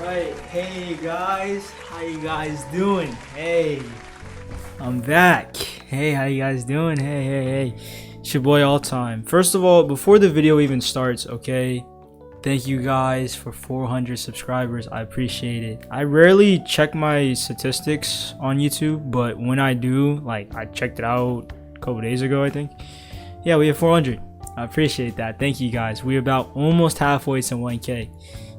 Alright, hey guys, how you guys doing? Hey, I'm back. Hey, how you guys doing? Hey. It's your boy All Time. First of all, before the video even starts, okay, thank you guys for 400 subscribers. I appreciate it. I rarely check my statistics on YouTube, but when I do, like, I checked it out a couple days ago, I think. Yeah, we have 400. I appreciate that. Thank you guys. We're about almost halfway to 1K.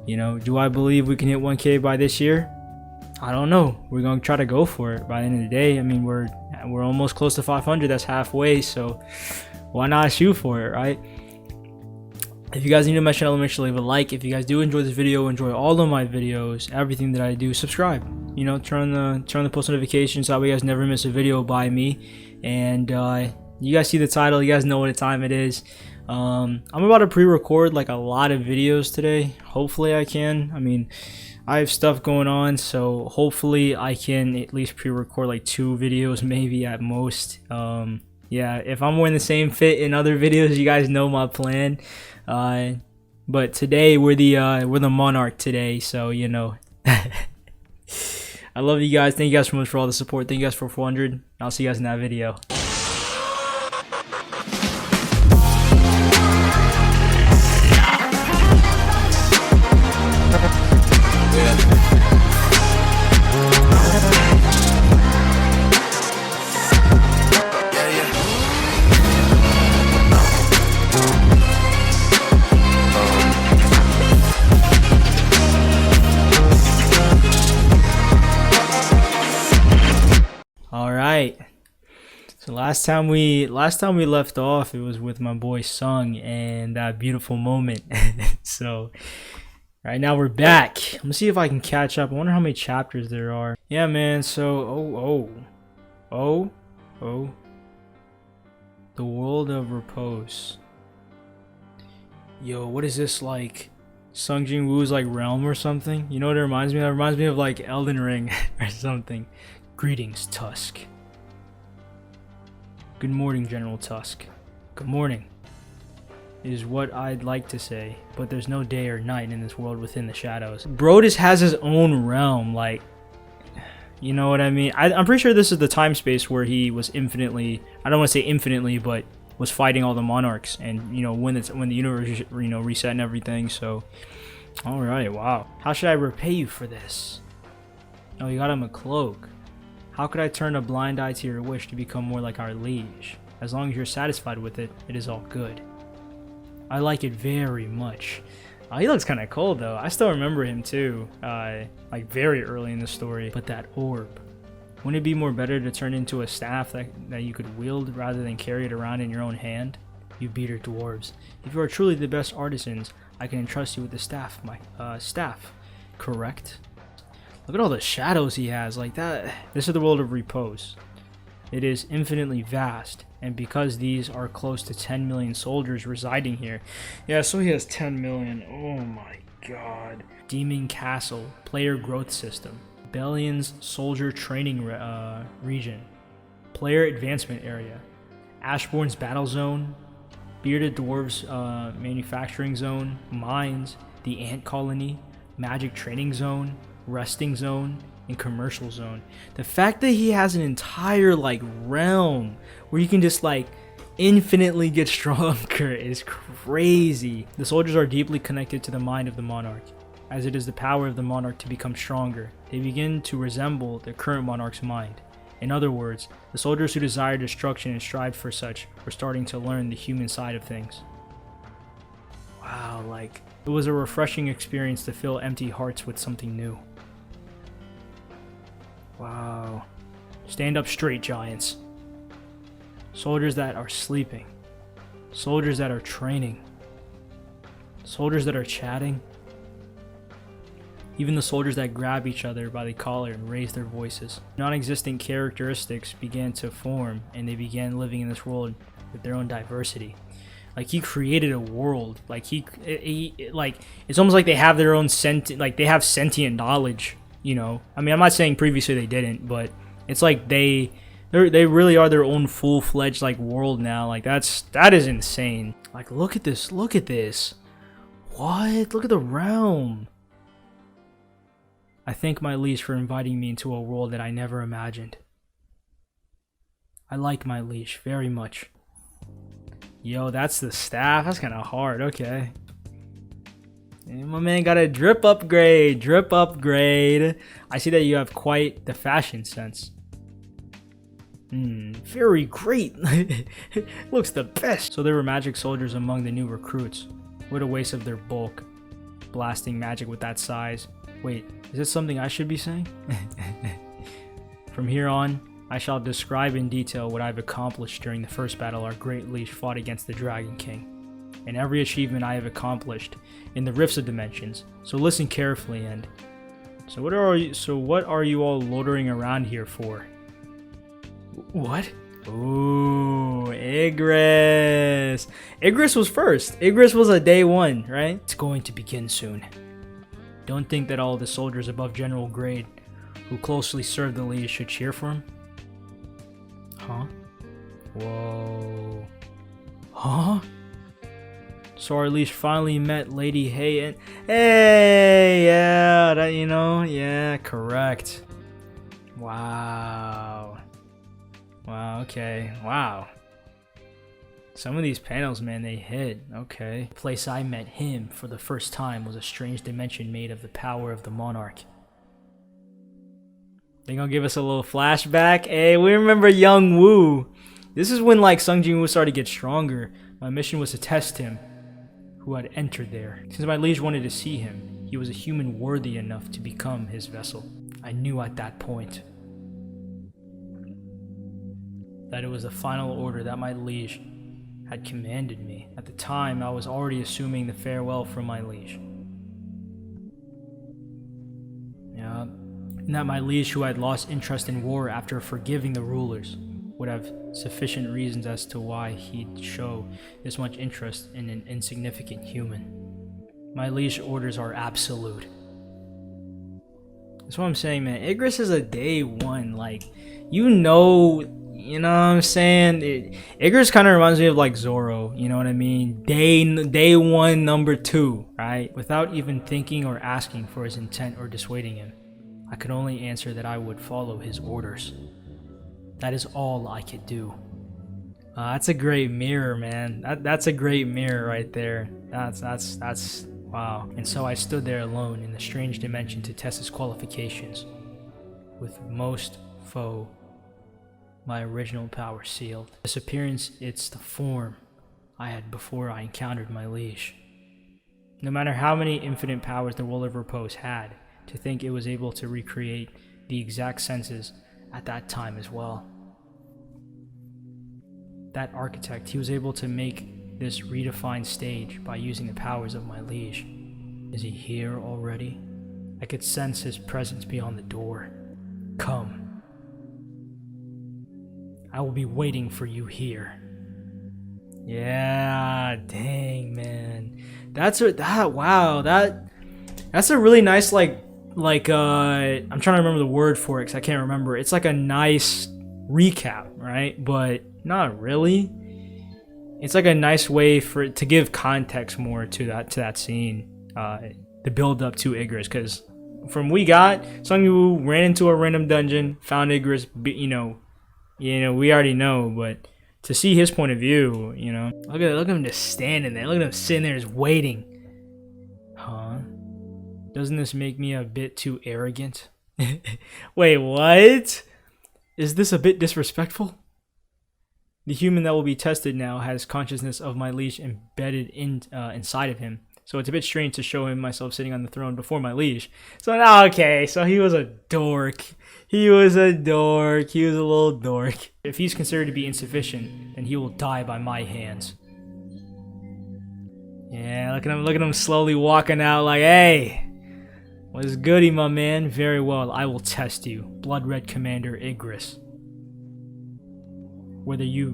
You know, do I believe we can hit 1K by this year? I don't know. We're gonna try to go for it. By the end of the day, I mean, we're almost close to 500. That's halfway, so why not shoot for it, right? If you guys are new to my channel, make sure to leave a like. If you guys do enjoy this video, enjoy all of my videos, everything that I do, subscribe. You know, turn the post notifications so that way you guys never miss a video by me. And you guys see the title, you guys know what time it is. I'm about to pre-record like a lot of videos today. Hopefully I can. I mean, I have stuff going on, so hopefully I can at least pre-record like 2 videos, maybe at most. Yeah, if I'm wearing the same fit in other videos, you guys know my plan. But today we're the Monarch today, so you know. I love you guys. Thank you guys so much for all the support. Thank you guys for 400. I'll see you guys in that video. Alright, so last time we left off, it was with my boy Sung and that beautiful moment. So right now we're back. I'm gonna see if I can catch up. I wonder how many chapters there are. Yeah, man. So the world of repose. Yo, what is this, like Sung Jin Woo's like realm or something? You know what it reminds me of? It reminds me of like Elden Ring or something. Greetings, Tusk. Good morning, General Tusk. Good morning is what I'd like to say, but there's no day or night in this world within the shadows. Brodus has his own realm, like, you know what I mean? I'm pretty sure this is the time space where he was infinitely, I don't want to say infinitely, but was fighting all the monarchs, and you know, when the universe, you know, reset and everything. So, all right, wow. How should I repay you for this? Oh, you got him a cloak. How could I turn a blind eye to your wish to become more like our liege? As long as you're satisfied with it, it is all good. I like it very much. He looks kind of cold though. I still remember him too, like very early in the story. But that orb, wouldn't it be more better to turn into a staff that you could wield rather than carry it around in your own hand? You beater dwarves. If you are truly the best artisans, I can entrust you with the staff, my staff. Correct? Look at all the shadows he has, like that. This is the world of repose. It is infinitely vast, and because these are close to 10 million soldiers residing here. Yeah, so he has 10 million. Oh my god. Demon Castle, player growth system. Bellion's soldier training region. Player advancement area. Ashbourne's battle zone. Bearded Dwarves manufacturing zone. Mines. The ant colony. Magic training zone. Resting zone and commercial zone. The fact that he has an entire like realm where you can just like infinitely get stronger is crazy. The soldiers are deeply connected to the mind of the monarch, as it is the power of the monarch to become stronger. They begin to resemble the current monarch's mind. In other words, the soldiers who desire destruction and strive for such were starting to learn the human side of things. Wow, like it was a refreshing experience to fill empty hearts with something new. Wow. Stand up straight, giants. Soldiers that are sleeping. Soldiers that are training. Soldiers that are chatting. Even the soldiers that grab each other by the collar and raise their voices. Non-existent characteristics began to form, and they began living in this world with their own diversity. Like he created a world. Like he like it's almost like they have their own they have sentient knowledge. You know, I mean, I'm not saying previously they didn't, but it's like they really are their own full-fledged like world now. Like that is insane. Like look at this. What? Look at the realm. I thank my liege for inviting me into a world that I never imagined. I like my liege very much. Yo, that's the staff. That's kind of hard. Okay. And my man got a drip upgrade. Drip upgrade. I see that you have quite the fashion sense. Very great. Looks the best. So there were magic soldiers among the new recruits. What a waste of their bulk. Blasting magic with that size. Wait, is this something I should be saying? From here on, I shall describe in detail what I've accomplished during the first battle our great liege fought against the Dragon King, and every achievement I have accomplished in the Rifts of Dimensions. So listen carefully. And so what are you all loitering around here for? What? Ooh, Igris. Igris was first. Igris was a day one, right? It's going to begin soon. Don't think that all the soldiers above general grade who closely serve the liege should cheer for him. Huh? Whoa. Huh? So our liege finally met Lady Hay and... Hey! Yeah, that, you know? Yeah, correct. Wow. Wow, okay. Wow. Some of these panels, man, they hit. Okay. The place I met him for the first time was a strange dimension made of the power of the monarch. They gonna give us a little flashback. Hey, we remember young Wu. This is when like Sung Jin Woo started to get stronger. My mission was to test him, who had entered there. Since my liege wanted to see him, he was a human worthy enough to become his vessel. I knew at that point that it was the final order that my liege had commanded me. At the time, I was already assuming the farewell from my liege. Yeah. And that my liege, who had lost interest in war after forgiving the rulers, would have sufficient reasons as to why he'd show this much interest in an insignificant human. My liege orders are absolute. That's what I'm saying, man. Igris is a day one, like, you know what I'm saying? Igris kind of reminds me of like Zoro, you know what I mean? Day one, number 2, right? Without even thinking or asking for his intent or dissuading him, I could only answer that I would follow his orders. That is all I could do. That's a great mirror, man. That's a great mirror right there. That's wow. And so I stood there alone in the strange dimension to test his qualifications. With most foe, my original power sealed. This appearance, it's the form I had before I encountered my liege. No matter how many infinite powers the world of repose had, to think it was able to recreate the exact senses at that time as well. That architect, he was able to make this redefined stage by using the powers of my liege. Is he here already? I could sense his presence beyond the door. Come. I will be waiting for you here. Yeah, dang, man. That's a really nice I'm trying to remember the word for it because I can't remember. It's like a nice recap, right? But not really. It's like a nice way to give context more to that scene, the build up to Igris, because from we got Sung Woo ran into a random dungeon, found Igris, we already know, but to see his point of view, look at him just standing there, look at him sitting there just waiting. Huh? Doesn't this make me a bit too arrogant? Wait, what? Is this a bit disrespectful? The human that will be tested now has consciousness of my liege embedded inside of him. So it's a bit strange to show him myself sitting on the throne before my liege. So, okay, so he was a dork. He was a little dork. If he's considered to be insufficient, then he will die by my hands. Yeah, look at him slowly walking out like, hey, what's goody, my man? Very well, I will test you, Blood Red Commander Igris. Whether you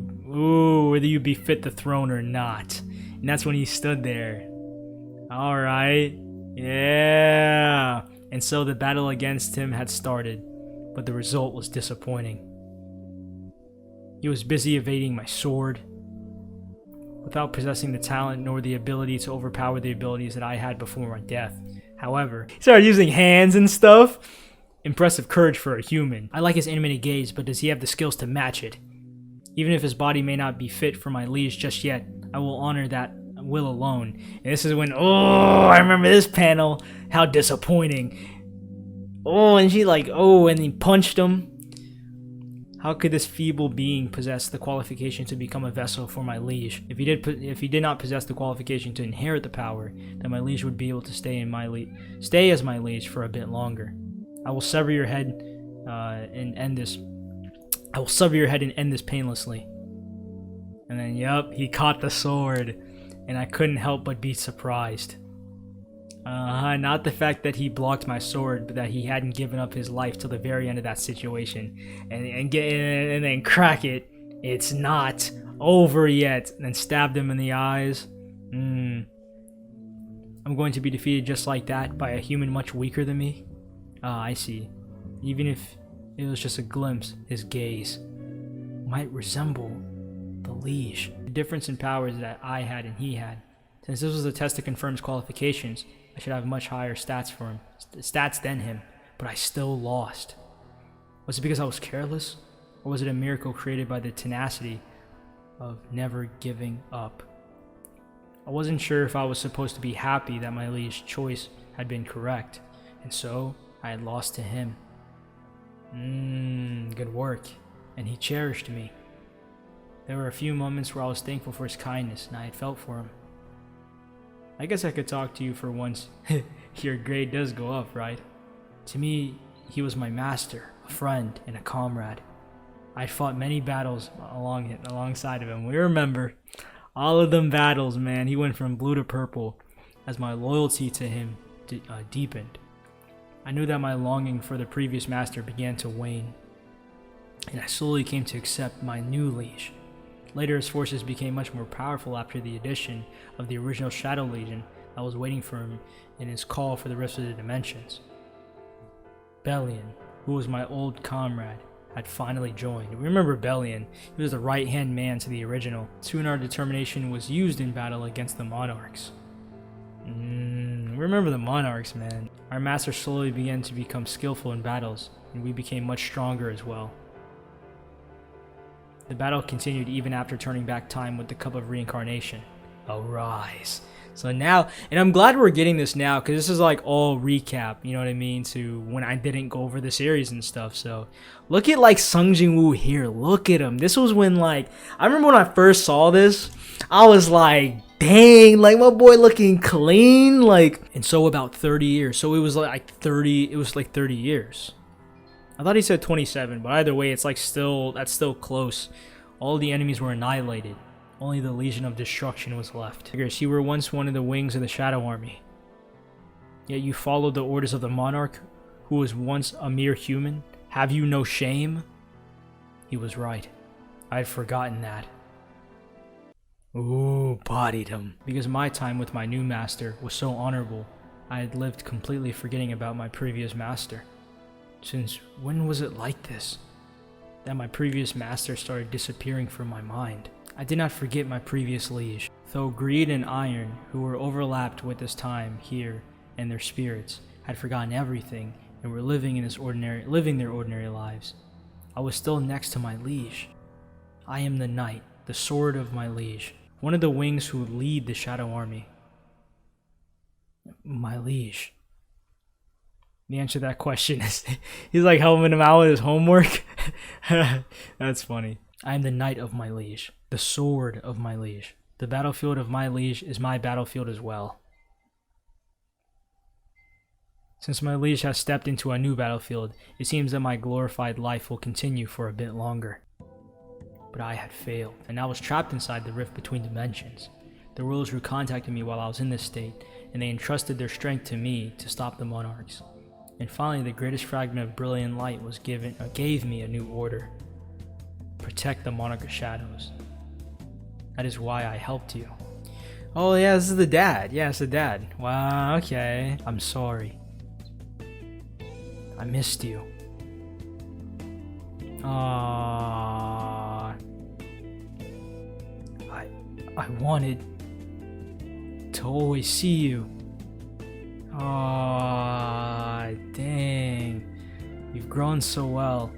befit the throne or not. And that's when he stood there. Alright. Yeah. And so the battle against him had started, but the result was disappointing. He was busy evading my sword, without possessing the talent nor the ability to overpower the abilities that I had before my death. However, he started using hands and stuff. Impressive courage for a human. I like his animated gaze, but does he have the skills to match it? Even if his body may not be fit for my liege just yet, I will honor that will alone. And this is when, oh, I remember this panel. How disappointing. Oh, and she like, oh, and he punched him. How could this feeble being possess the qualification to become a vessel for my liege? If he did not possess the qualification to inherit the power, then my liege would be able to stay as my liege for a bit longer. I will sever your head and end this. I will sever your head and end this painlessly. And then, yup, he caught the sword, and I couldn't help but be surprised. Not the fact that he blocked my sword, but that he hadn't given up his life till the very end of that situation. And then crack it. It's not over yet. And then stabbed him in the eyes. I'm going to be defeated just like that by a human much weaker than me? I see. Even if it was just a glimpse, his gaze might resemble the liege. The difference in powers that I had and he had. Since this was a test to confirm his qualifications, I should have much higher stats than him, but I still lost. Was it because I was careless? Or was it a miracle created by the tenacity of never giving up? I wasn't sure if I was supposed to be happy that my liege's choice had been correct, and so I had lost to him. Good work. And he cherished me. There were a few moments where I was thankful for his kindness, and I had felt for him. I guess I could talk to you for once. Your grade does go up, right? To me, he was my master, a friend, and a comrade. I'd fought many battles alongside of him. We remember all of them battles, man. He went from blue to purple as my loyalty to him deepened. I knew that my longing for the previous master began to wane, and I slowly came to accept my new liege. Later, his forces became much more powerful after the addition of the original Shadow Legion that was waiting for him in his call for the rest of the dimensions. Bellion, who was my old comrade, had finally joined. Remember Bellion? He was the right-hand man to the original. Soon our determination was used in battle against the Monarchs. Remember the Monarchs, man. Our master slowly began to become skillful in battles, and we became much stronger as well. The battle continued even after turning back time with the Cup of Reincarnation. Arise. So now, and I'm glad we're getting this now, because this is like all recap, you know what I mean, to when I didn't go over the series and stuff. So look at like Sung Jin-woo here. Look at him. This was when like, I remember when I first saw this, I was like, dang, like my boy looking clean. Like, and so about 30 years. So it was like 30 years. I thought he said 27, but either way, it's like that's still close. All the enemies were annihilated. Only the Legion of Destruction was left. You were once one of the wings of the Shadow Army. Yet you followed the orders of the Monarch, who was once a mere human. Have you no shame? He was right. I had forgotten that. Ooh, bodied him. Because my time with my new master was so honorable, I had lived completely forgetting about my previous master. Since when was it like this? That my previous master started disappearing from my mind. I did not forget my previous liege, though greed and iron, who were overlapped with this time here, and their spirits, had forgotten everything and were living their ordinary lives. I was still next to my liege. I am the knight, the sword of my liege, one of the wings who lead the Shadow Army. My liege. The answer to that question is, he's like helping him out with his homework. That's funny. I am the knight of my liege, the sword of my liege. The battlefield of my liege is my battlefield as well. Since my liege has stepped into a new battlefield, it seems that my glorified life will continue for a bit longer. But I had failed, and I was trapped inside the rift between dimensions. The rulers who contacted me while I was in this state, and they entrusted their strength to me to stop the Monarchs. And finally, the greatest fragment of brilliant light was gave me a new order. Protect the Monarch of Shadows. That is why I helped you. Oh yeah, this is the dad. Yeah, it's the dad. Wow, okay. I'm sorry. I missed you. I wanted to always see you. Aw, dang. You've grown so well.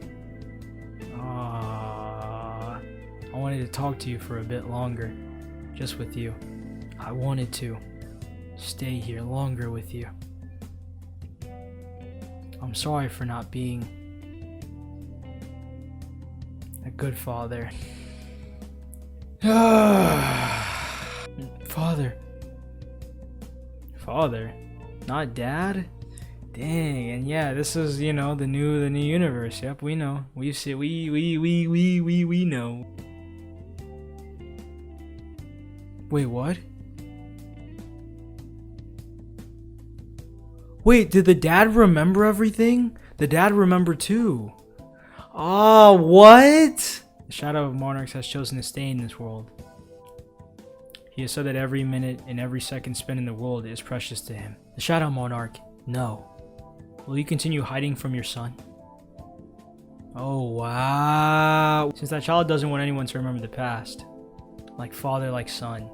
Aw. I wanted to talk to you for a bit longer. Just with you. I wanted to stay here longer with you. I'm sorry for not being a good father. Father. Father? Not dad? Dang, and yeah, this is, you know, the new universe. Yep, we know. We see, we know. Wait, what? Wait, did the dad remember everything? The dad remembered too. Oh, what? The Shadow of Monarchs has chosen to stay in this world. He has said that every minute and every second spent in the world is precious to him. The Shadow Monarch, no. Will you continue hiding from your son? Oh, wow. Since that child doesn't want anyone to remember the past. Like father, like son.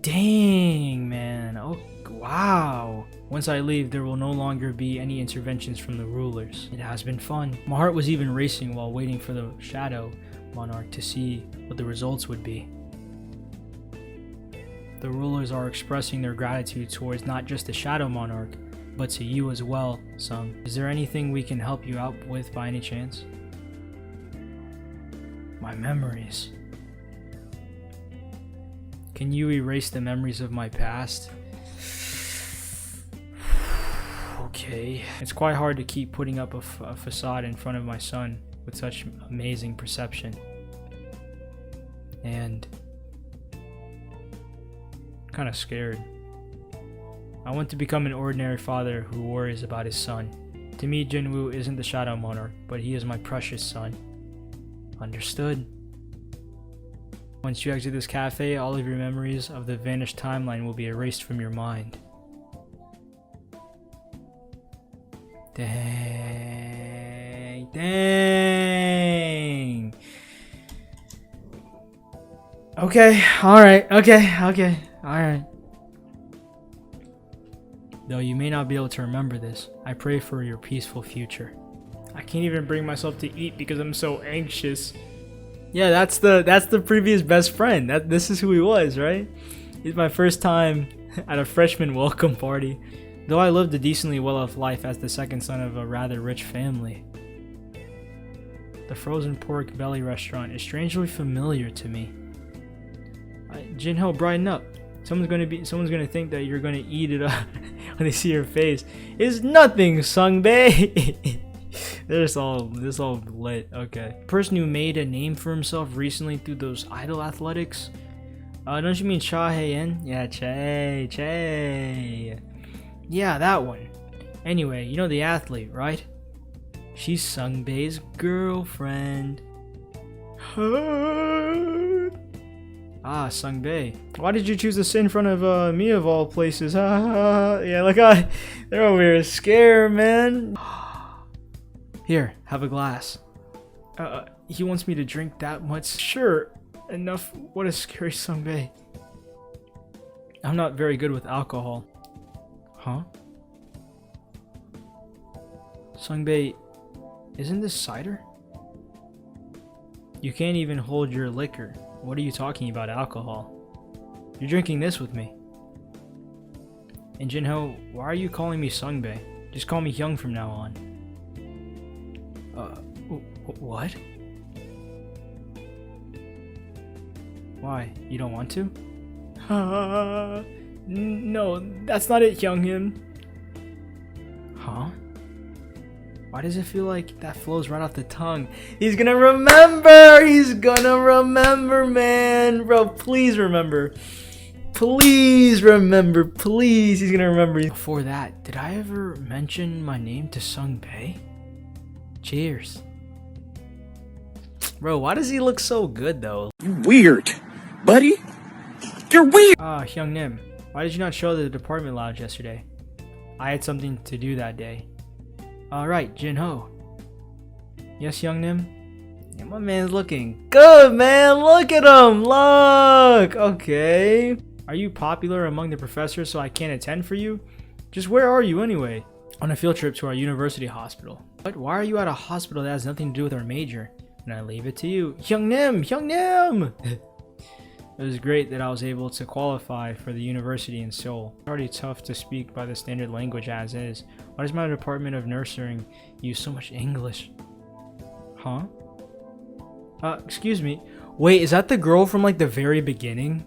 Dang, man. Oh, wow. Once I leave, there will no longer be any interventions from the rulers. It has been fun. My heart was even racing while waiting for the Shadow Monarch to see what the results would be. The rulers are expressing their gratitude towards not just the Shadow Monarch, but to you as well, Sung. Is there anything we can help you out with by any chance? My memories. Can you erase the memories of my past? Okay. It's quite hard to keep putting up a facade in front of my son with such amazing perception. And kind of scared. I want to become an ordinary father who worries about his son. To me, Jinwoo isn't the Shadow Monarch, but he is my precious son. Understood. Once you exit this cafe, all of your memories of the vanished timeline will be erased from your mind. Dang. Dang. Okay, alright, alright. Though you may not be able to remember this, I pray for your peaceful future. I can't even bring myself to eat because I'm so anxious. Yeah, that's the previous best friend. This is who he was, right? It's my first time at a freshman welcome party. Though I lived a decently well-off life as the second son of a rather rich family. The frozen pork belly restaurant is strangely familiar to me. Jinho, brighten up. Someone's gonna think that you're gonna eat it up when they see your face. It's nothing, Sungbae. This all lit. Okay. Person who made a name for himself recently through those idol athletics. Don't you mean Cha Hae-in? Yeah, Che. Yeah, that one. Anyway, you know the athlete, right? She's Sungbae's girlfriend. Ah, Sungbae. Why did you choose to sit in front of me of all places? Yeah, look, they're over here scared, man. Here, have a glass. He wants me to drink that much. Sure, enough. What a scary Sungbae. I'm not very good with alcohol. Huh? Sungbae, isn't this cider? You can't even hold your liquor. What are you talking about, alcohol? You're drinking this with me. And Jinho, why are you calling me Sungbae? Just call me Hyung from now on. What? Why? You don't want to? No, that's not it, Hyung-him. Huh? Why does it feel like that flows right off the tongue? He's gonna remember! He's gonna remember, man! Bro, please remember. Please remember. Please, he's gonna remember. Before that, did I ever mention my name to Sungbae? Cheers. Bro, why does he look so good, though? You weird, buddy. You're weird! Hyung-nim, why did you not show the department lounge yesterday? I had something to do that day. Alright, Jinho. Yes, Hyung-nim? Yeah, my man's looking good, man! Look at him! Look! Okay. Are you popular among the professors so I can't attend for you? Just where are you anyway? On a field trip to our university hospital. But why are you at a hospital that has nothing to do with our major? And I leave it to you. 𝐞𝐚𝐫𝐞! It was great that I was able to qualify for the university in Seoul. It's already tough to speak by the standard language as is. Why does my department of nursing use so much English? Huh? Excuse me. Wait, is that the girl from like the very beginning?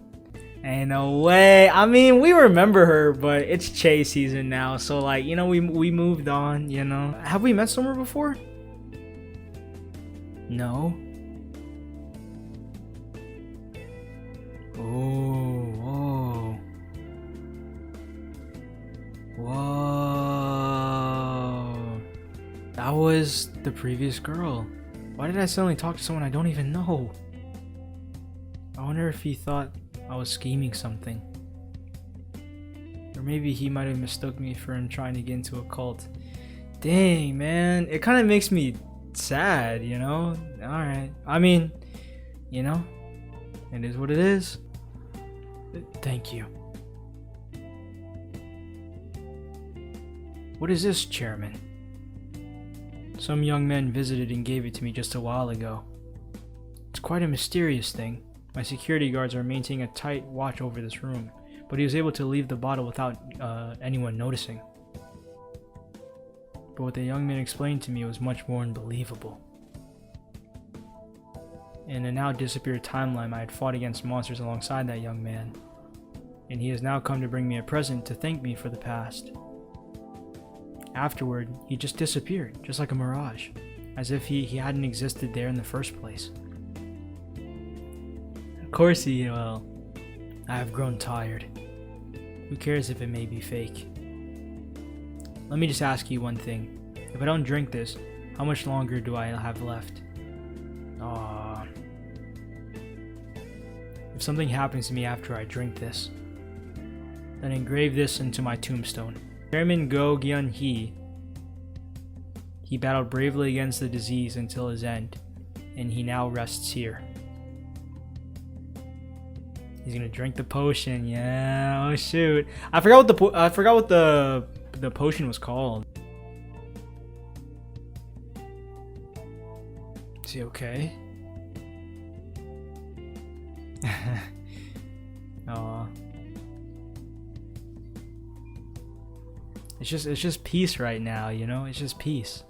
Ain't no way. I mean, we remember her, but it's Che season now, so like, you know, we moved on, you know. Have we met somewhere before? No. Oh, whoa. Whoa. That was the previous girl. Why did I suddenly talk to someone I don't even know? I wonder if he thought I was scheming something. Or maybe he might have mistook me for him trying to get into a cult. Dang, man. It kind of makes me sad, you know? Alright. I mean, you know, it is what it is. Thank you. What is this, Chairman? Some young men visited and gave it to me just a while ago. It's quite a mysterious thing. My security guards are maintaining a tight watch over this room, but he was able to leave the bottle without anyone noticing. But what the young man explained to me was much more unbelievable. In a now disappeared timeline, I had fought against monsters alongside that young man, and he has now come to bring me a present to thank me for the past. Afterward, he just disappeared, just like a mirage, as if he hadn't existed there in the first place. Of course he will. I have grown tired. Who cares if it may be fake? Let me just ask you one thing. If I don't drink this, how much longer do I have left? Aww. If something happens to me after I drink this, then engrave this into my tombstone. Chairman 𝐞𝐤𝐞. He battled bravely against the disease until his end, and he now rests here. He's gonna drink the potion. Yeah. Oh shoot. I forgot what the potion was called. Is he okay? Aw. It's just peace right now, you know? It's just peace.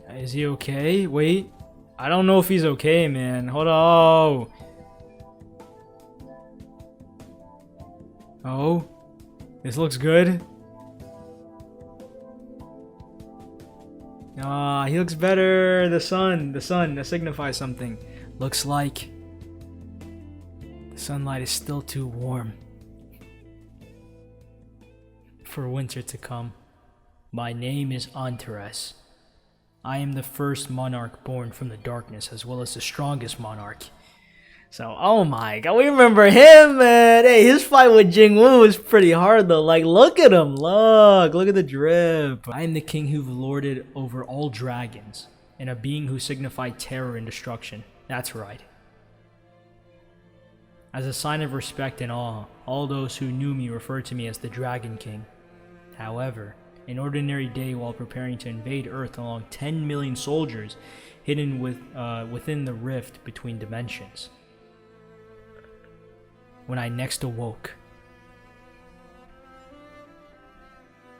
Is he okay? Wait. I don't know if he's okay, man. Hold on. Oh. This looks good. Ah, he looks better. The sun, that signifies something. Looks like the sunlight is still too warm for winter to come. My name is Odece. I am the first monarch born from the darkness, as well as the strongest monarch. So, oh my god, we remember him, man. Hey, his fight with Jing-Woo was pretty hard, though. Like, look at him. Look at the drip. I am the king who lorded over all dragons, and a being who signified terror and destruction. That's right. As a sign of respect and awe, all those who knew me referred to me as the Dragon King. However, an ordinary day while preparing to invade Earth along 10 million soldiers hidden within the rift between dimensions. When I next awoke,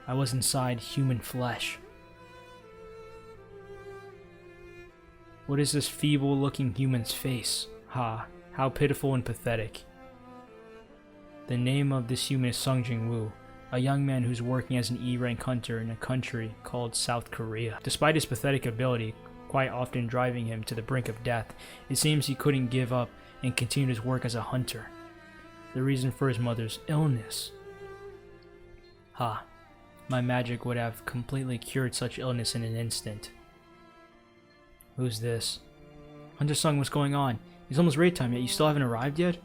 I was inside human flesh. What is this feeble-looking human's face? Ha, how pitiful and pathetic. The name of this human is Sung Jing-Woo, a young man who's working as an E-rank hunter in a country called South Korea. Despite his pathetic ability, quite often driving him to the brink of death, it seems he couldn't give up and continued his work as a hunter. The reason for his mother's illness. Ha, my magic would have completely cured such illness in an instant. Who's this? Hunter Sung, what's going on? It's almost raid time, yet you still haven't arrived yet?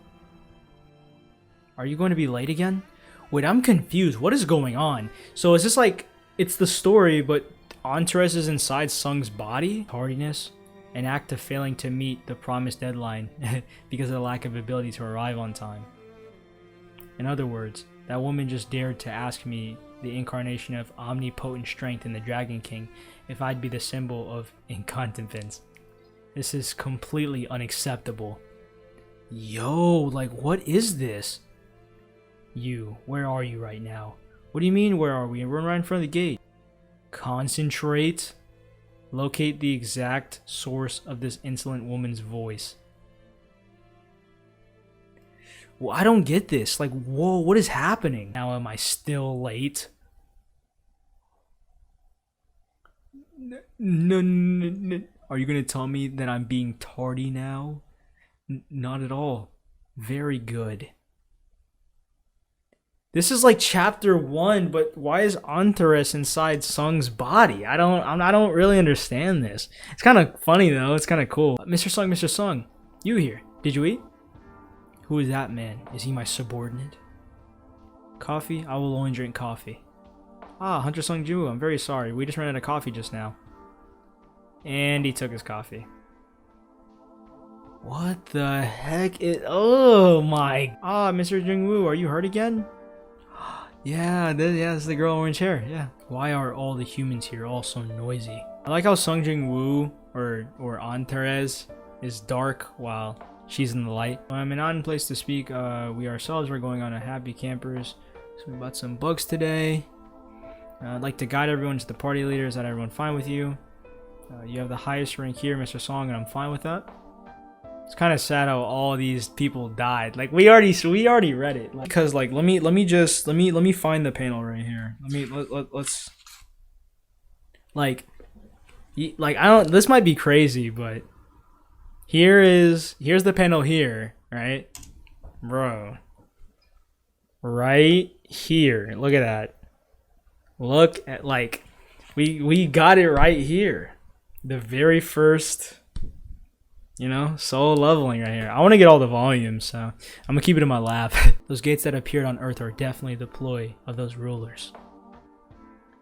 Are you going to be late again? Wait, I'm confused. What is going on? So is this like, it's the story, but Odece is inside Sung's body? Tardiness? an act of failing to meet the promised deadline because of the lack of ability to arrive on time. In other words, that woman just dared to ask me, the incarnation of omnipotent strength in the Dragon King, if I'd be the symbol of incontinence. This is completely unacceptable. Yo, like, what is this? You, where are you right now? What do you mean, where are we? We're right in front of the gate. Concentrate. Locate the exact source of this insolent woman's voice. Well, I don't get this. Like, whoa, what is happening? Now am I still late? No. Are you gonna tell me that I'm being tardy now? Not at all. Very good. This is like chapter 1, but why is Odece inside Sung's body? I don't really understand this. It's kind of funny though. It's kind of cool. Mr. Sung, you here? Did you eat? Who is that man? Is he my subordinate? Coffee? I will only drink coffee. Ah, Hunter Sung-ju, I'm very sorry. We just ran out of coffee just now. And he took his coffee. What the heck is... Oh my... Ah, Mr. Jung-woo, are you hurt again? Yeah, that's the girl in orange hair, yeah. Why are all the humans here all so noisy? I like how Sung Jung-woo, or Odece, is dark while she's in the light. I'm an odd place to speak. We ourselves were going on a happy campers. So we bought some books today. I'd like to guide everyone to the party leader. Is that everyone fine with you? You have the highest rank here, Mr. Song, and I'm fine with that. It's kind of sad how all these people died. Like we already read it. Like, because like let me find the panel right here. Let's like I don't. This might be crazy, but here's the panel here, right, bro? Right here. Look at that. Look at like we got it right here. The very first. You know, soul leveling right here. I want to get all the volumes, so I'm gonna keep it in my lap. Those gates that appeared on Earth are definitely the ploy of those rulers.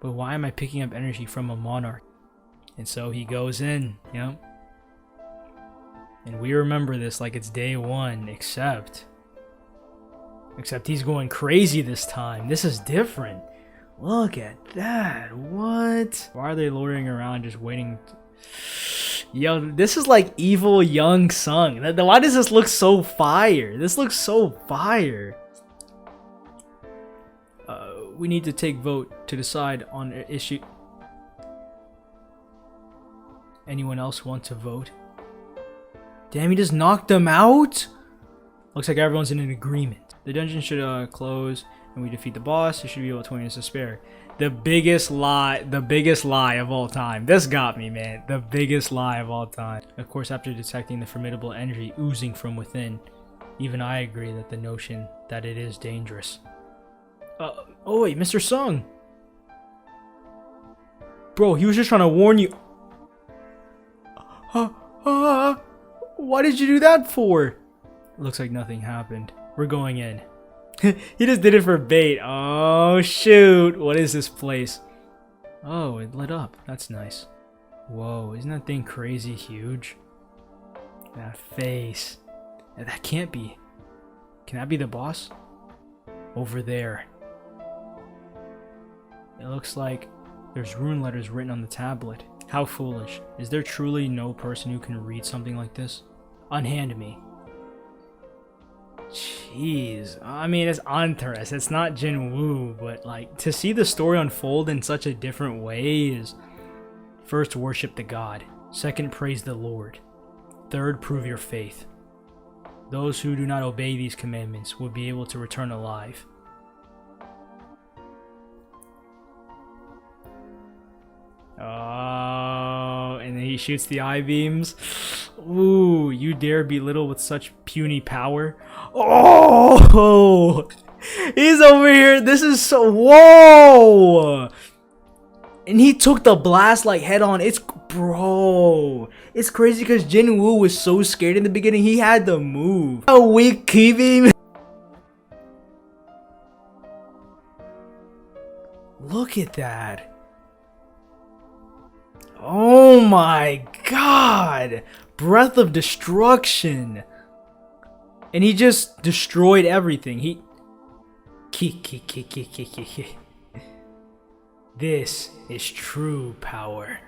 But why am I picking up energy from a monarch? And so he goes in, you know. And we remember this like it's day one, except he's going crazy this time. This is different. Look at that. What? Why are they loitering around just waiting? Yo, this is like evil young Sung. Why does this look so fire? This looks so fire. We need to take vote to decide on an issue. Anyone else want to vote? Damn, he just knocked them out? Looks like everyone's in an agreement. The dungeon should close and we defeat the boss. It should be able to 20 minutes to spare. The biggest lie of all time. This got me, man. The biggest lie of all time. Of course, after detecting the formidable energy oozing from within, even I agree that the notion that it is dangerous. Oh wait, Mr. Sung. Bro, he was just trying to warn you. Why did you do that for? Looks like nothing happened. We're going in. He just did it for bait. Oh shoot, what is this place? Oh, it lit up. That's nice. Whoa, isn't that thing crazy huge? That face. That can't be. Can that be the boss? Over there. It looks like there's rune letters written on the tablet. How foolish. Is there truly no person who can read something like this? Unhand me. Jeez, I mean, it's Odece, it's not Jin-woo, but like to see the story unfold in such a different way is first, worship the god, second, praise the Lord, third, prove your faith. Those who do not obey these commandments will be able to return alive. Oh, and then he shoots the eye beams. Ooh, you dare belittle with such puny power? Oh, he's over here. This is so, whoa. And he took the blast like head on. Bro, it's crazy because Jin-woo was so scared in the beginning. He had to move. A weak key beam. Look at that. Oh Oh my god! Breath of destruction! And he just destroyed everything. This is true power.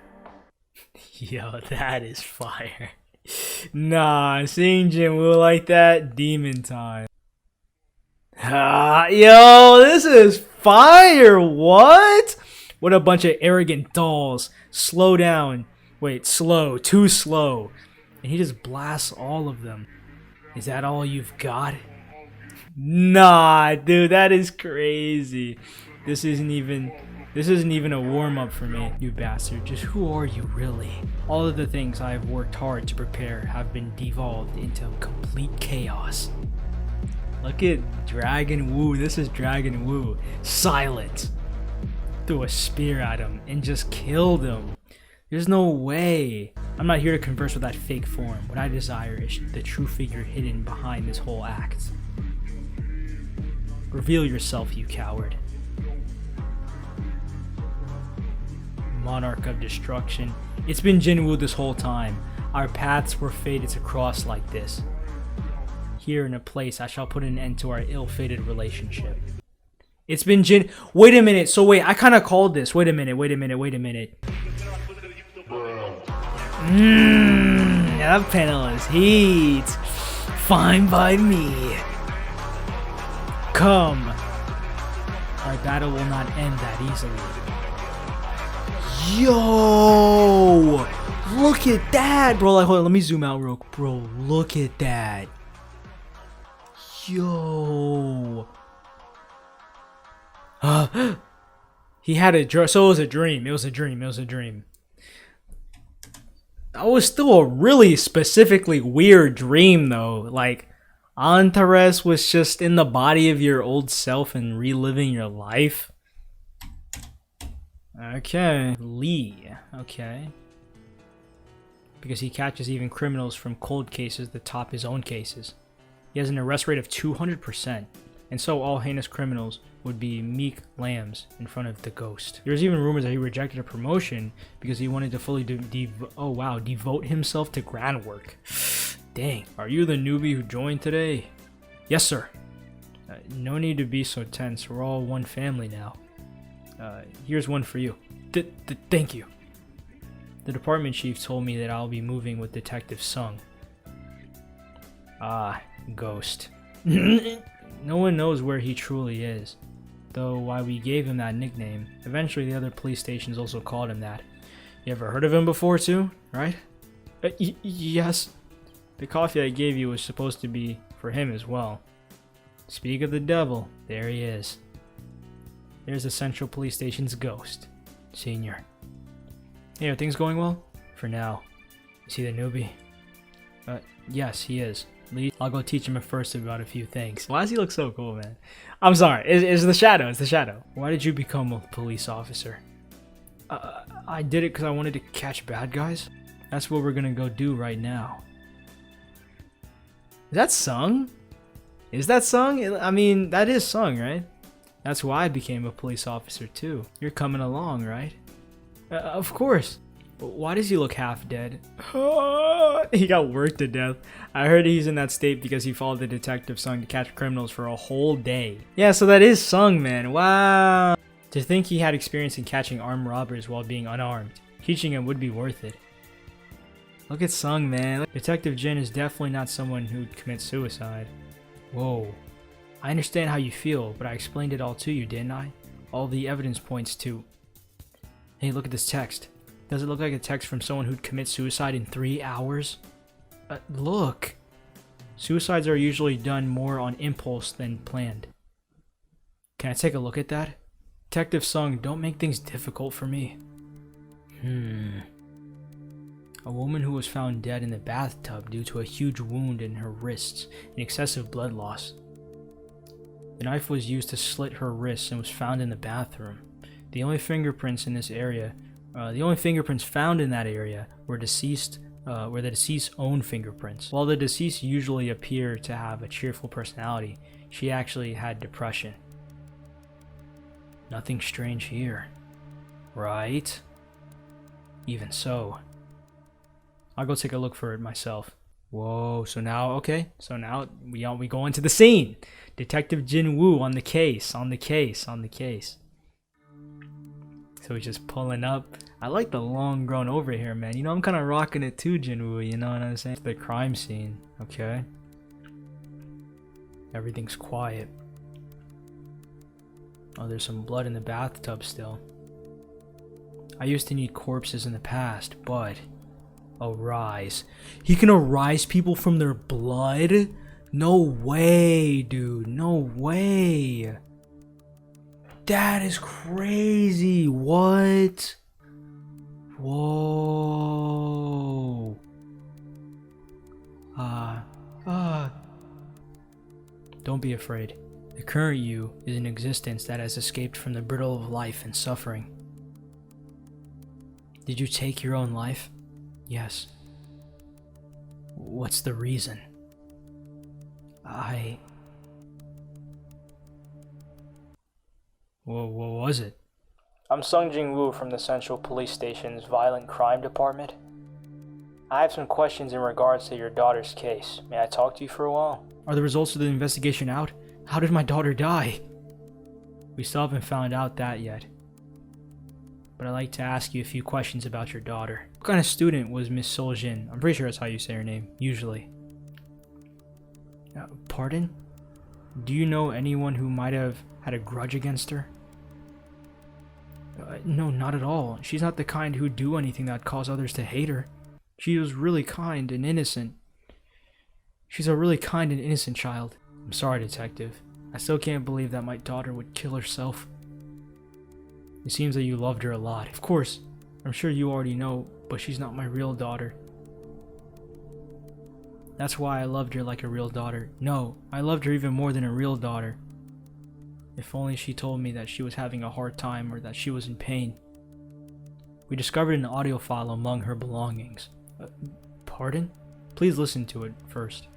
Yo, that is fire. Nah, seeing Jinwoo like that, demon time. Yo, this is fire. What? What a bunch of arrogant dolls. Slow down. Wait, slow. Too slow. And he just blasts all of them. Is that all you've got? Nah, dude, that is crazy. This isn't even a warm-up for me, you bastard. Just who are you, really? All of the things I have worked hard to prepare have been devolved into complete chaos. Look at Dragon Woo. This is Dragon Woo. Silent. Threw a spear at him and just killed him. There's no way. I'm not here to converse with that fake form. What I desire is the true figure hidden behind this whole act. Reveal yourself, you coward. Monarch of Destruction. It's been Jinwoo this whole time. Our paths were fated to cross like this. Here in a place I shall put an end to our ill-fated relationship. It's been Wait a minute. So wait, I kind of called this. Wait a minute. That panel is heat. Fine by me. Come. Our battle will not end that easily. Yo! Look at that! Bro, like, hold on, let me zoom out real quick. Bro, look at that. Yo! He had a so it was a dream. It was a dream. That was still a really specifically weird dream, though. Like, Antares was just in the body of your old self and reliving your life. Okay. Lee. Okay. Because he catches even criminals from cold cases that top his own cases. He has an arrest rate of 200%. And so all heinous criminals would be meek lambs in front of the ghost. There's even rumors that he rejected a promotion because he wanted to fully devote himself to grand work. Dang. Are you the newbie who joined today? Yes, sir. No need to be so tense. We're all one family now. Here's one for you. Thank you. The department chief told me that I'll be moving with Detective Sung. Ah, ghost. No one knows where he truly is, though why we gave him that nickname. Eventually the other police stations also called him that. You ever heard of him before too, right? Yes. The coffee I gave you was supposed to be for him as well. Speak of the devil, there he is. There's the Central Police Station's ghost. Senior. Hey, are things going well? For now. Is he the newbie? Yes, he is. Lee, I'll go teach him first about a few things. Why does he look so cool, man? I'm sorry, it's the shadow, it's the shadow. Why did you become a police officer? I did it because I wanted to catch bad guys. That's what we're gonna go do right now. Is that Sung? Is that Sung? I mean, that is Sung, right? That's why I became a police officer too. You're coming along, right? Of course. Why does he look half dead? He got worked to death. I heard he's in that state because he followed the detective Sung to catch criminals for a whole day. Yeah, so that is Sung, man. Wow. To think he had experience in catching armed robbers while being unarmed. Teaching him would be worth it. Look at Sung, man. Detective Jin is definitely not someone who'd commit suicide. Whoa. I understand how you feel, but I explained it all to you, didn't I? All the evidence points to... Hey, look at this text. Does it look like a text from someone who'd commit suicide in 3 hours? Look. Suicides are usually done more on impulse than planned. Can I take a look at that? Detective Sung, don't make things difficult for me. A woman who was found dead in the bathtub due to a huge wound in her wrists and excessive blood loss. The knife was used to slit her wrists and was found in the bathroom. The only fingerprints found in that area were the deceased's own fingerprints. While the deceased usually appeared to have a cheerful personality, she actually had depression. Nothing strange here, right? Even so, I'll go take a look for it myself. Whoa, so now, okay. So now we go into the scene. Detective Jin Woo on the case. So he's just pulling up. I like the long grown over here, man. You know, I'm kind of rocking it too, Jin Woo. You know what I'm saying? The crime scene, okay. Everything's quiet. Oh, there's some blood in the bathtub still. I used to need corpses in the past, but... Arise. He can arise people from their blood? No way, dude. No way. That is crazy. What? Whoa. Don't be afraid. The current you is an existence that has escaped from the brittle of life and suffering. Did you take your own life? Yes. What's the reason? What was it? I'm Sung Jin Woo from the Central Police Station's Violent Crime Department. I have some questions in regards to your daughter's case. May I talk to you for a while? Are the results of the investigation out? How did my daughter die? We still haven't found out that yet. But I'd like to ask you a few questions about your daughter. What kind of student was Miss Sol-jin? I'm pretty sure that's how you say her name, usually. Pardon? Do you know anyone who might have had a grudge against her? No, not at all. She's not the kind who'd do anything that'd cause others to hate her. She was really kind and innocent. She's a really kind and innocent child. I'm sorry, Detective. I still can't believe that my daughter would kill herself. It seems that you loved her a lot. Of course, I'm sure you already know, but she's not my real daughter. That's why I loved her like a real daughter. No, I loved her even more than a real daughter. If only she told me that she was having a hard time or that she was in pain. We discovered an audio file among her belongings. Pardon? Please listen to it first.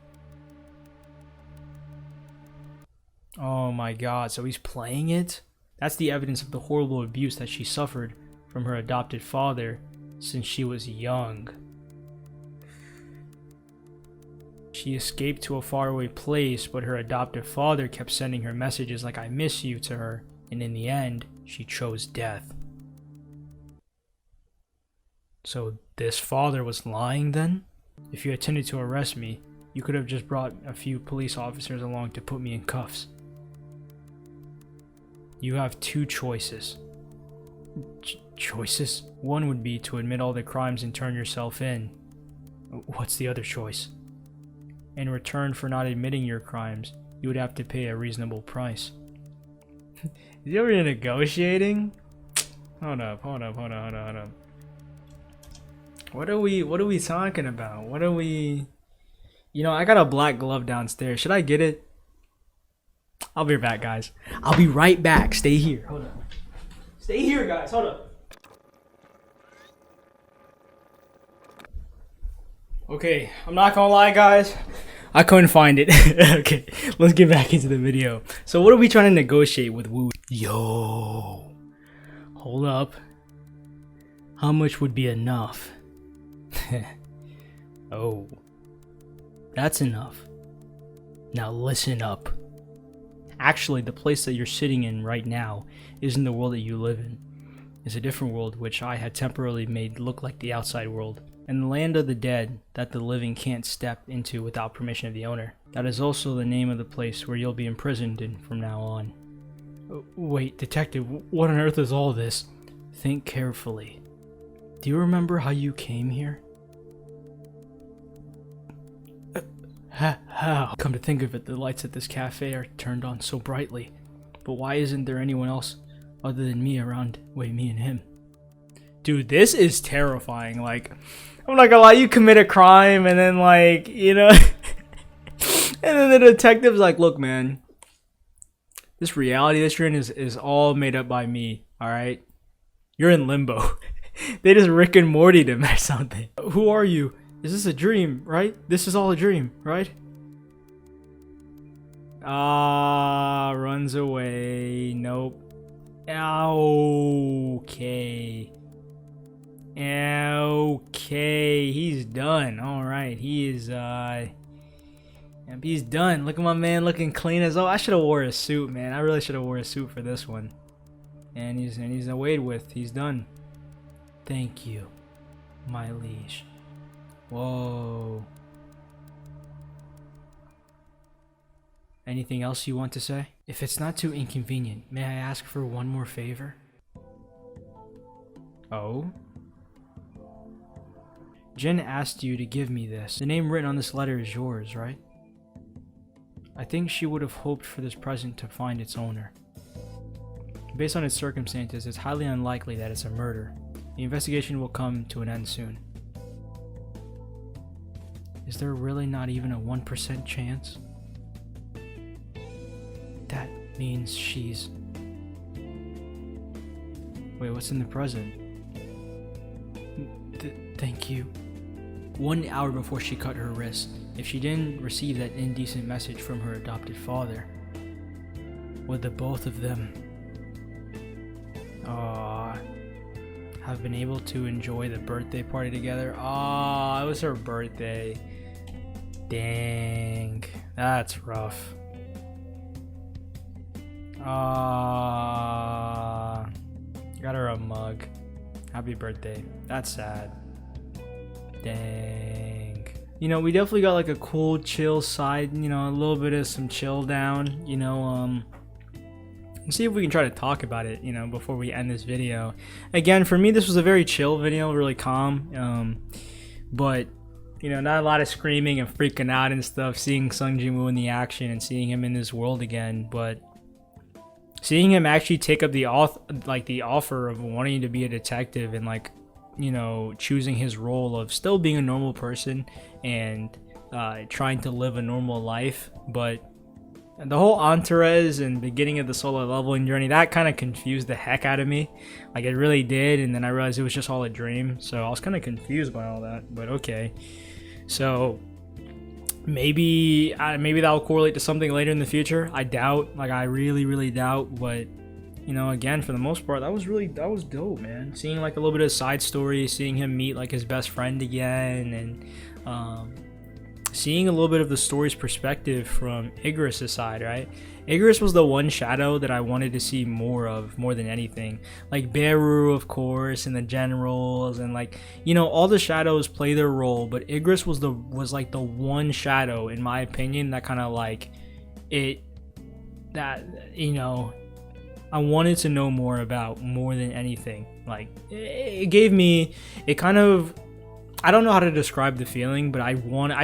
Oh my god, so he's playing it? That's the evidence of the horrible abuse that she suffered from her adopted father since she was young. She escaped to a faraway place, but her adoptive father kept sending her messages like "I miss you" to her, and in the end, she chose death. So this father was lying then? If you intended to arrest me, you could have just brought a few police officers along to put me in cuffs. You have two choices. Choices? One would be to admit all the crimes and turn yourself in. What's the other choice? In return for not admitting your crimes, you would have to pay a reasonable price. Is he over here negotiating? Hold up. What are we talking about? What are we... You know, I got a black glove downstairs. Should I get it? I'll be back, guys. I'll be right back. Stay here. Hold up. Stay here, guys. Hold up. Okay, I'm not gonna lie, guys. I couldn't find it. Okay, let's get back into the video. So what are we trying to negotiate with Woo? Yo. Hold up. How much would be enough? Oh. That's enough. Now listen up. Actually, the place that you're sitting in right now isn't the world that you live in. It's a different world which I had temporarily made look like the outside world, and the land of the dead that the living can't step into without permission of the owner. That is also the name of the place where you'll be imprisoned in from now on. Wait, Detective, what on earth is all this? Think carefully. Do you remember how you came here? How? Come to think of it, the lights at this cafe are turned on so brightly. But why isn't there anyone else other than me around? Wait, me and him. Dude, this is terrifying. Like, I'm not gonna lie, you commit a crime and then, like, you know, and then the detective's like, look, man, this reality that you're in is all made up by me, alright? You're in limbo. They just Rick and Morty'd him or something. Who are you? Is this a dream, right? This is all a dream, right? Runs away. Nope. Okay. Okay, he's done. All right, he is. He's done. Look at my man looking clean as oh. I should have wore a suit, man. I really should have wore a suit for this one. And he's awayed with. He's done. Thank you, my liege. Whoa. Anything else you want to say? If it's not too inconvenient, may I ask for one more favor? Oh? Jen asked you to give me this. The name written on this letter is yours, right? I think she would have hoped for this present to find its owner. Based on its circumstances, it's highly unlikely that it's a murder. The investigation will come to an end soon. Is there really not even a 1% chance? That means she's... Wait, what's in the present? Thank you. 1 hour before she cut her wrist, if she didn't receive that indecent message from her adopted father, would the both of them have been able to enjoy the birthday party together? It was her birthday. Dang, that's rough. Got her a mug. Happy birthday. That's sad. Dang. You know, we definitely got like a cool chill side, you know, a little bit of some chill down, you know. Let's see if we can try to talk about it, you know, before we end this video. Again, for me, this was a very chill video, really calm. But, you know, not a lot of screaming and freaking out and stuff, seeing Sung Jin-woo in the action and seeing him in this world again. But seeing him actually take up the offer of wanting to be a detective and, like, you know, choosing his role of still being a normal person and trying to live a normal life, but the whole Entourage and beginning of the solo leveling journey, that kind of confused the heck out of me. Like, it really did, and then I realized it was just all a dream, so I was kind of confused by all that, but okay. So maybe that'll correlate to something later in the future. I doubt, like, I really doubt, but you know, again, for the most part, that was dope, man. Seeing like a little bit of side story, seeing him meet like his best friend again, and seeing a little bit of the story's perspective from Ygritte side, right? Ygritte was the one shadow that I wanted to see more of, more than anything. Like Beru, of course, and the generals, and like, you know, all the shadows play their role, but Ygritte was like the one shadow, in my opinion, that kind of like you know, I wanted to know more about more than anything. Like, it gave me, it kind of, I don't know how to describe the feeling, but I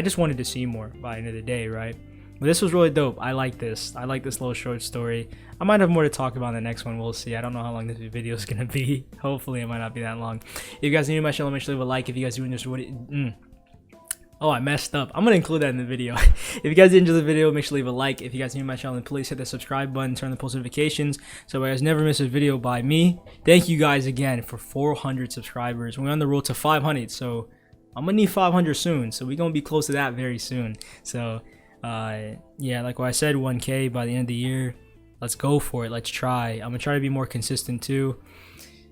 just wanted to see more by the end of the day, right? But this was really dope. I like this little short story. I might have more to talk about in the next one. We'll see. I don't know how long this video is gonna be. Hopefully it might not be that long. If you guys are new to my channel, make sure to leave a like. If you guys do enjoy Oh, I messed up. I'm gonna include that in the video. If you guys did enjoy the video, make sure to leave a like. If you guys are new to my channel, then please hit the subscribe button, turn on the post notifications, so you guys never miss a video by me. Thank you guys again for 400 subscribers. We're on the road to 500, so I'm gonna need 500 soon. So we're gonna be close to that very soon. So, yeah, like what I said, 1K by the end of the year. Let's go for it. Let's try. I'm gonna try to be more consistent too.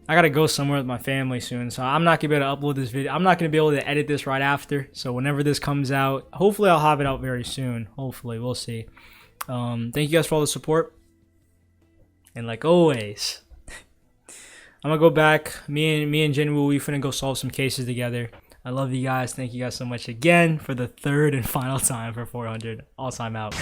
I gotta go somewhere with my family soon, so I'm not gonna be able to upload this video. I'm not gonna be able to edit this right after. So whenever this comes out, hopefully I'll have it out very soon. Hopefully, we'll see. Thank you guys for all the support. And like always, I'm gonna go back. Me and Jin-woo, we finna go solve some cases together. I love you guys. Thank you guys so much again for the third and final time for 400. All time out.